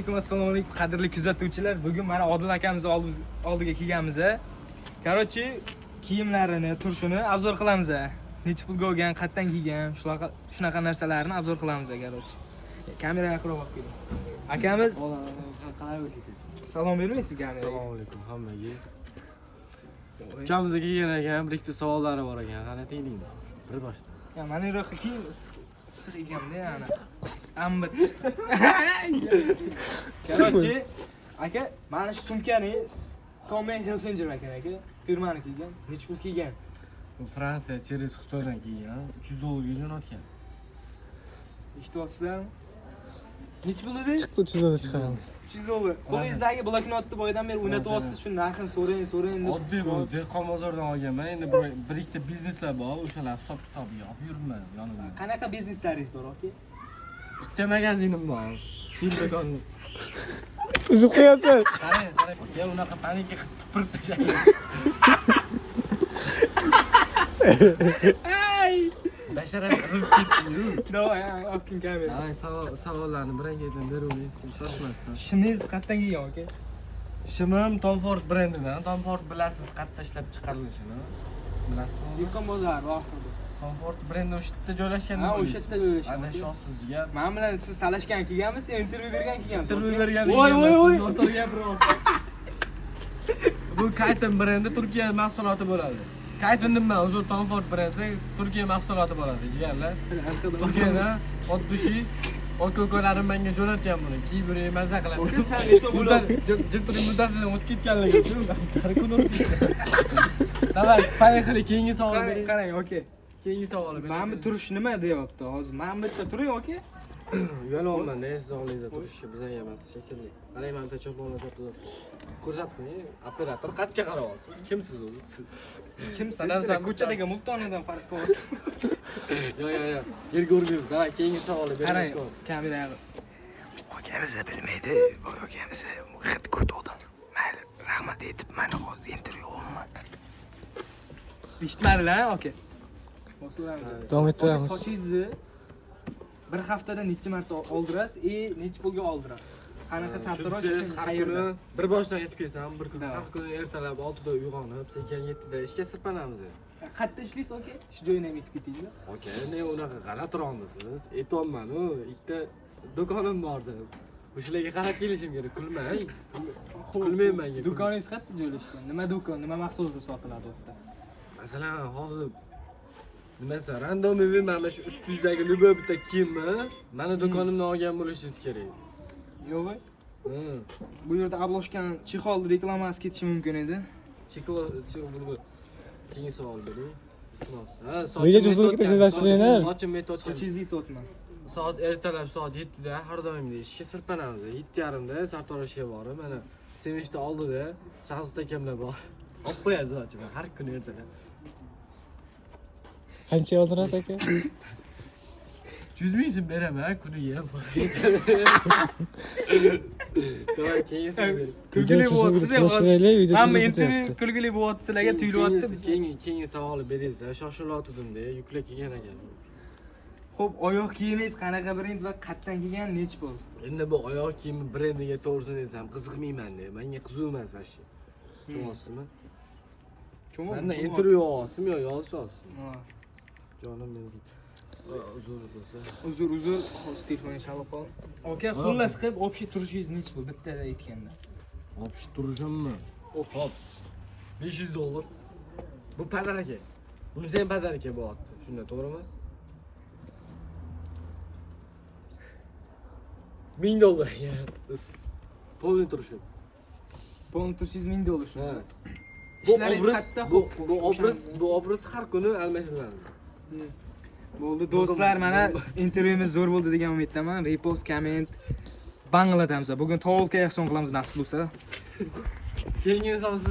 Assalomu alaykum qadrli kuzatuvchilar. Bugun mana Odil akamiz oldiga kelganmiz. Короче, kiyimlarini, turishini obzor qilamiz. Necha pulga olgan, qayerdan kiygan, shunaqa narsalarni obzor qilamiz, короче. Kameraga yaqinroq olib keling. Akamiz salom bermaysiz kameraga? Assalomu alaykum hammaga. Ukamizga kelgan ekan, bir ikkita savollari bor ekan. Qani tinglaymiz. Bir boshdan. Ya, mana bu yoqqa kiyim issiq ekan-da, ana. Ambit. Короче, aka, mana shu sumkani Tommy Hilfiger ekan aka. Firmani kiygan. Necha pul kiygan? Bu Fransiya через Xitoydan kelgan, $300 jo'natgan. Eshitibsizmi? Necha pul dedi? Chiqdi, 300 chiqaramiz. $300. Qo'lingizdagi bloknotni boydan beri o'ynatib olsiz, shu narxini so'rang deb. Oddiy bu dehqon bozordan olganman. Endi bir ikkita bizneslar bor, o'shalar hisob kitobiga olib yuribman yonimda. Qanaqa bizneslaringiz bor, aka? Bitta magazinim bor. Film do'koni. Uzib qo'yapsan. Qarang. Ya unaqa panika qilib tupurib tashlang. Ay! Basharani qilib ketdi-yu. Davay, olkin kamera. Ay, savollarni birin-ketin beraverasiz, shoshmasdan. Shimingiz qayerdan kelgan, aka? Shimim Tom Ford brendidan. Tom Ford bilasiz, qayerda ishlab chiqarilishini. Bilasizmi? Dehqon bozori oxirida. Tom Ford brendi o'sha yerda joylashgan. Ha, o'sha yerda joylashgan. Adashasiz jigar. Men bilan siz talashgan kelganmisiz, intervyu bergan kelganmisiz? Intervyu bergan Voy. Notor gapirib. Bu Kayton brendi Turkiya mahsuloti bo'ladi. Kayton nima? O'zi Tom Ford brendi Turkiya mahsuloti bo'ladi, jigarlar. Turkiyada oddiy ot-ko'kolarim menga jo'natgan buni. Kiyib yurib mazza qiladi. Sen necha bo'ladi? Jirtri muddatidan o'tib ketganligi uchun har kun o'tib ketdi. Davay, поехали, keyingi savolga bering. Qarang, aka. Keyingi savol bering. Mana bu turish nima deyapti hozir? Mana bu yerda turing, aka. Yo'l olmanda, siz oldingizda turishga bizga emas shekilli. Qarang, mana bitta cho'ponlar turibdi. Ko'rsatib qo'ying. Operator qatga qarayapsiz? Kimsiz o'zi siz? Kimsiz? Ko'chadagi multonidan farq ko'rasiz. Yo'q. Yerga urmaymiz. Davay, keyingi savolga bering. Qarang, kameraga. Akamiz bilmaydi, boy akamiz hid ko't odam. Mayli, rahmat aytib, mana hozir intervyu olman. Eshitmadilar, aka. Davom ettiramiz. Sochingizni bir haftada necha marta oldirasiz, necha pulga oldirasiz? Qanaqa sartarosh Siz har qayerda? kuni bir boshdan yetib kelsam, bir kun har kuni ertalab 6 da uyg'onib, sekin 7 da ishga sirpanamiz. Qayerda ishlaysiz, aka? Shu joydan ham yetib ketdingizmi? Aka, ne unaqa g'alati turolmisiz? Aytolman-ku, ikkita do'konim bordi. O'shalarga qarab kelishim kerak, kulmang. Kulmayman menga. Do'koningiz qayerda joylashgan? Nima do'kon, nima mahsulotlar sotiladi u yerda? Masalan, hozir nimasi randomiy mana shu ustingizdagi любой bitta kiyimni mana do'konimdan olgan bo'lishingiz kerak. Yo'q. Ha. Bu yerda obloshkan chexol reklamasi ketishi mumkin edi. Cheklo, keyingi savol bering. Ha, Video cho'zilib ketayotganlar. Sochim metod. Sochingizni aytyapman. Soat ertalab soat 7 da har doimgidek ishga sirpanamiz. 7:30 da sartaroshga borib, mana sevinchda oldida Shahzod akamlar bor. Olib qo'yadi sochimni har kuni ertalab. Qancha oldirasiz aka? 100 ming so'm beraman kuniga. Davay, keyingi savol bering. Kulgili bo'lyapti-da. Video Hamma cho'zib intervyu ketyapti. kulgili bo'lyapti, sizlarga tuyulyapti. Keyingi savolni beringiz. Shoshilayotgandim-da, yuklar kelgan ekan. Xo'p, oyoq kiyimingiz qanaqa brend va qayerdan kelgan, necha pul? Endi bu oyoq kiyimi brendiga to'g'risini desam qiziqmayman-da. Menga qiziq emas vashi. Tushunasizmi? Menda intervyu olsam yo yozasiz. Jonim mening. Uzr bo'lsa. Uzr, hozir telefonni chalib qol. Aka, xullas qilib, общий turishingiz necha pul bittada aytganda? Olib turishimmi? Hop. $500. Bu padar aka. Buni sen padar aka bo'lyapti. Shunda to'g'rimi? $1000. Polni turishim. Polni turishingiz $1000. Ha. Ishlaringiz qayerda? Bu obraz har kuni almashiladi. Bo'ldi do'stlar, mana intervyumiz zo'r bo'ldi degan umiddaman. Repost, komment, banglatamiz. Bugun to'g'ri reaksiyon qilamiz nasib bo'lsa. Keyingi savol siz